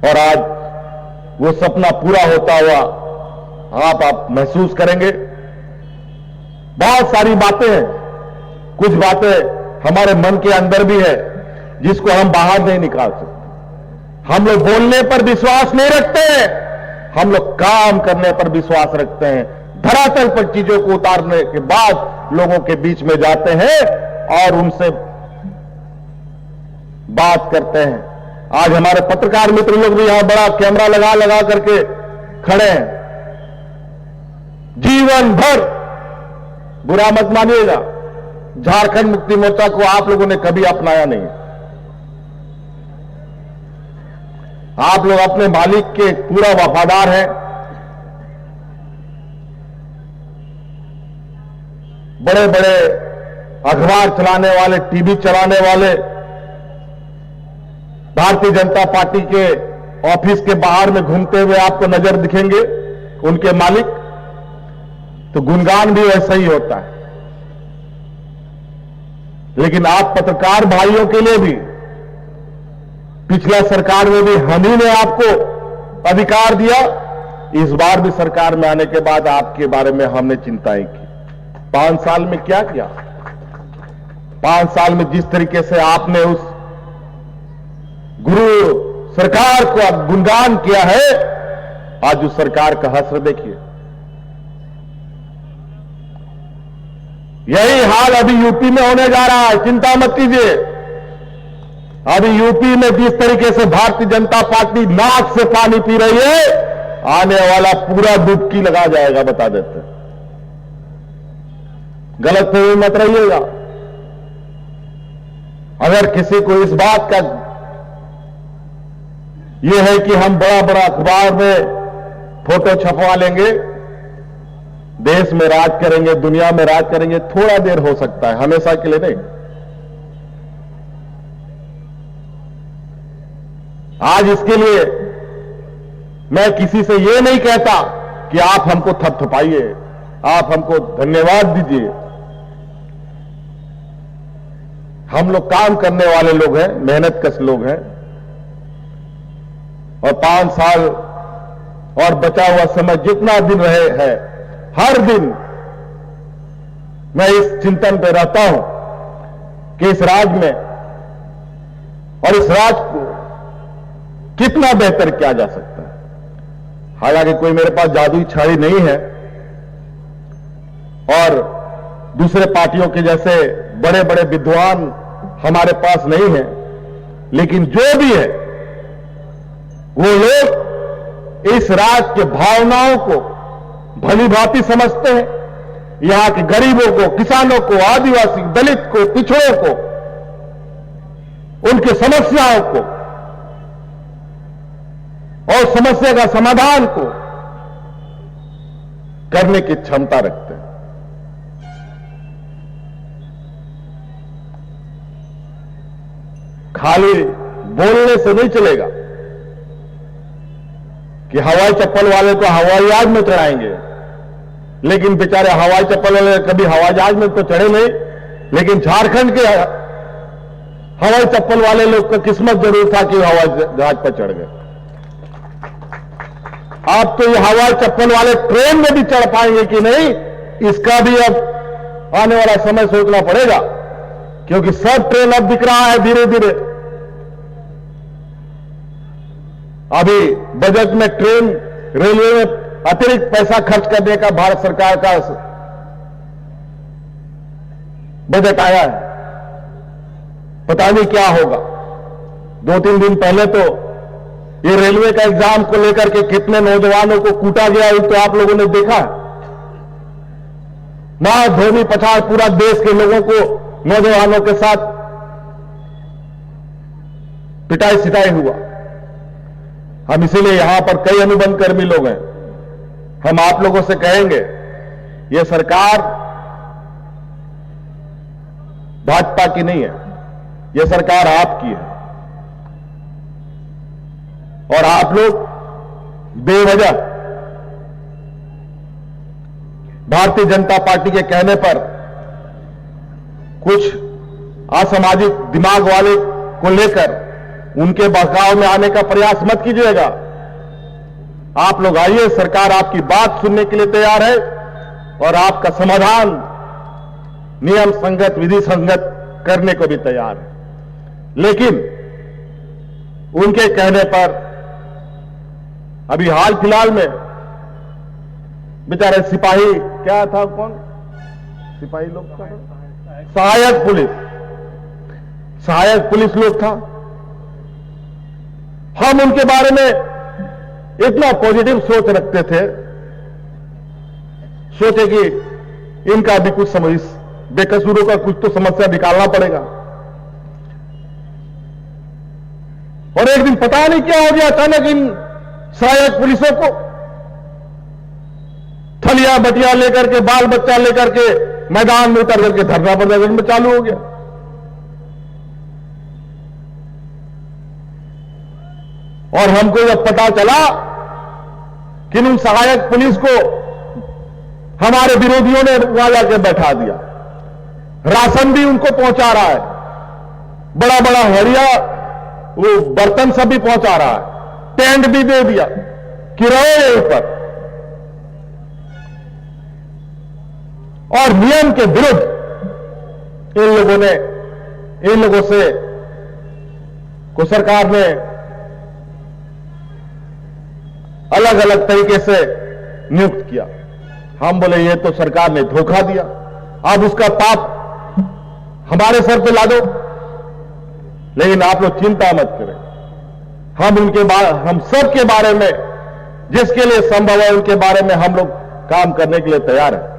और आज वो सपना पूरा होता हुआ आप महसूस करेंगे। बहुत सारी बातें हैं, कुछ बातें हमारे मन के अंदर भी है जिसको हम बाहर नहीं निकाल सकते। हम लोग बोलने पर विश्वास नहीं रखते हैं, हम लोग काम करने पर विश्वास रखते हैं। धरातल पर चीजों को उतारने के बाद लोगों के बीच में जाते हैं और उनसे बात करते हैं। आज हमारे पत्रकार मित्र लोग भी यहां बड़ा कैमरा लगा लगा करके खड़े हैं। जीवन भर, बुरा मत मानिएगा, झारखंड मुक्ति मोर्चा को आप लोगों ने कभी अपनाया नहीं। आप लोग अपने मालिक के पूरा वफादार हैं। बड़े बड़े अखबार चलाने वाले, टीवी चलाने वाले, भारतीय जनता पार्टी के ऑफिस के बाहर में घूमते हुए आपको नजर दिखेंगे उनके मालिक, तो गुणगान भी वैसा ही होता है। लेकिन आप पत्रकार भाइयों के लिए भी पिछला सरकार में भी हम ही ने आपको अधिकार दिया, इस बार भी सरकार में आने के बाद आपके बारे में हमने चिंताएं की। 5 साल में क्या किया? 5 साल में जिस तरीके से आपने उस गुरु सरकार को गुणगान किया है, आज उस सरकार का हश्र देखिए। यही हाल अभी यूपी में होने जा रहा है, चिंता मत कीजिए। अभी यूपी में जिस तरीके से भारतीय जनता पार्टी नाक से पानी पी रही है, आने वाला पूरा डुबकी लगा जाएगा, बता देते हैं। गलत फहमी मत रहिएगा। अगर किसी को इस बात का यह है कि हम बड़ा बड़ा अखबार में फोटो छपवा लेंगे, देश में राज करेंगे, दुनिया में राज करेंगे, थोड़ा देर हो सकता है, हमेशा के लिए नहीं। आज इसके लिए मैं किसी से यह नहीं कहता कि आप हमको थपथपाइए, आप हमको धन्यवाद दीजिए। हम लोग काम करने वाले लोग हैं, मेहनत कश लोग हैं, और 5 साल और बचा हुआ समय जितना दिन रहे है, हर दिन मैं इस चिंतन पे रहता हूं कि इस राज्य में और इस राज्य को कितना बेहतर किया जा सकता है। हालांकि कोई मेरे पास जादुई छड़ी नहीं है और दूसरे पार्टियों के जैसे बड़े बड़े विद्वान हमारे पास नहीं है, लेकिन जो भी है वो लोग इस राज्य के भावनाओं को भली भांति समझते हैं। यहां के गरीबों को, किसानों को, आदिवासी, दलित को, पिछड़ों को, उनकी समस्याओं को और समस्या का समाधान को करने की क्षमता रखते हैं। खाली बोलने से नहीं चलेगा कि हवाई चप्पल वाले को हवाई जहाज में चढ़ाएंगे, लेकिन बेचारे हवाई चप्पल वाले कभी हवाई जहाज में तो चढ़े नहीं, लेकिन झारखंड के हवाई चप्पल वाले लोग का किस्मत जरूर था कि हवाई जहाज पर चढ़ गए। आप तो ये हवाई चप्पल वाले ट्रेन में भी चढ़ पाएंगे कि नहीं, इसका भी अब आने वाला समय सोचना पड़ेगा, क्योंकि सब ट्रेन अब दिख रहा है धीरे धीरे। अभी बजट में ट्रेन, रेलवे में अतिरिक्त पैसा खर्च करने का भारत सरकार का बजट आया है। पता नहीं क्या होगा। 2-3 दिन पहले तो ये रेलवे का एग्जाम को लेकर के कितने नौजवानों को कूटा गया, ये तो आप लोगों ने देखा है। मां धोनी पछाड़ पूरा देश के लोगों को, नौजवानों के साथ पिटाई सिटाई हुआ। हम इसीलिए यहां पर कई अनुबंध कर्मी लोग हैं, हम आप लोगों से कहेंगे, यह सरकार भाजपा की नहीं है, यह सरकार आपकी है। और आप लोग बेवजह भारतीय जनता पार्टी के कहने पर कुछ असामाजिक दिमाग वाले को लेकर उनके बहकाव में आने का प्रयास मत कीजिएगा। आप लोग आइए, सरकार आपकी बात सुनने के लिए तैयार है और आपका समाधान नियम संगत, विधि संगत करने को भी तैयार है। लेकिन उनके कहने पर अभी हाल फिलहाल में बेचारे सिपाही, क्या था, कौन सिपाही लोग था, सहायक पुलिस लोग था, हम उनके बारे में इतना पॉजिटिव सोच रखते थे, सोचे कि इनका भी कुछ समझ, बेकसूरों का कुछ तो समस्या निकालना पड़ेगा। और एक दिन पता नहीं क्या हो गया, अचानक इन सहायक पुलिसों को थलिया बटिया लेकर के, बाल बच्चा लेकर के मैदान में उतर करके धरना प्रदर्शन में चालू हो गया। और हमको जब पता चला कि उन सहायक पुलिस को हमारे विरोधियों ने वहां जाकर बैठा दिया, राशन भी उनको पहुंचा रहा है, बड़ा बड़ा हड़िया वो बर्तन सब भी पहुंचा रहा है, टेंट भी दे दिया कि रहो यहीं पर, और नियम के विरुद्ध इन लोगों से को सरकार ने अलग अलग तरीके से नियुक्त किया। हम बोले ये तो सरकार ने धोखा दिया, अब उसका पाप हमारे सर पे ला दो। लेकिन आप लोग चिंता मत करें, हम सब के बारे में, जिसके लिए संभव है उनके बारे में हम लोग काम करने के लिए तैयार हैं।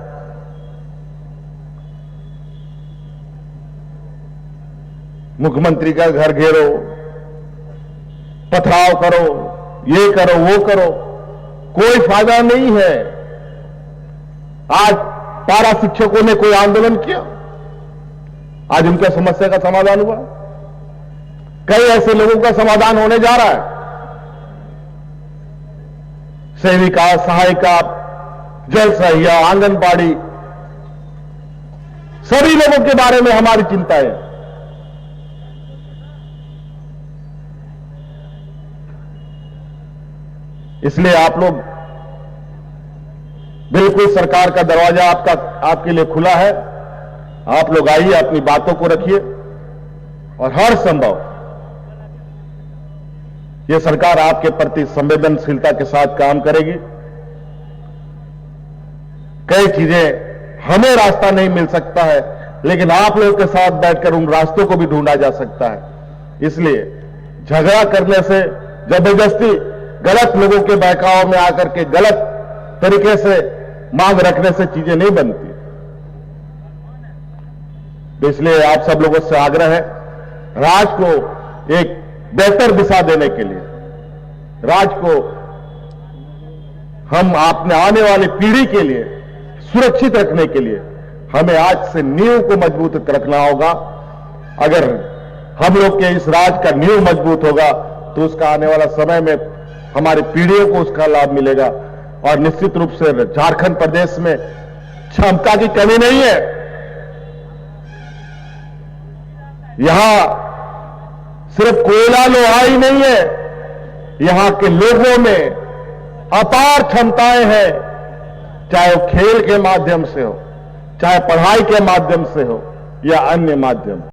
मुख्यमंत्री का घर घेरो, पथराव करो, ये करो वो करो, कोई फायदा नहीं है। आज पारा शिक्षकों ने कोई आंदोलन किया, आज उनका समस्या का समाधान हुआ। कई ऐसे लोगों का समाधान होने जा रहा है। सेविका, सहायिका, जल सहिया, आंगनबाड़ी, सभी लोगों के बारे में हमारी चिंता है। इसलिए आप लोग बिल्कुल, सरकार का दरवाजा आपके लिए खुला है। आप लोग आइए, अपनी बातों को रखिए और हर संभव यह सरकार आपके प्रति संवेदनशीलता के साथ काम करेगी। कई चीजें हमें रास्ता नहीं मिल सकता है, लेकिन आप लोगों के साथ बैठकर उन रास्तों को भी ढूंढा जा सकता है। इसलिए झगड़ा करने से, जबरदस्ती गलत लोगों के बहकाव में आकर के गलत तरीके से मांग रखने से चीजें नहीं बनती। तो इसलिए आप सब लोगों से आग्रह है, राज्य को एक बेहतर दिशा देने के लिए, राज्य को हम अपने आने वाली पीढ़ी के लिए सुरक्षित रखने के लिए हमें आज से नींव को मजबूत रखना होगा। अगर हम लोग के इस राज्य का नींव मजबूत होगा तो उसका आने वाला समय में हमारी पीढ़ियों को उसका लाभ मिलेगा। और निश्चित रूप से झारखंड प्रदेश में क्षमता की कमी नहीं है। यहां सिर्फ कोयला लोहा ही नहीं है, यहां के लोगों में अपार क्षमताएं हैं, चाहे वो खेल के माध्यम से हो, चाहे पढ़ाई के माध्यम से हो या अन्य माध्यम।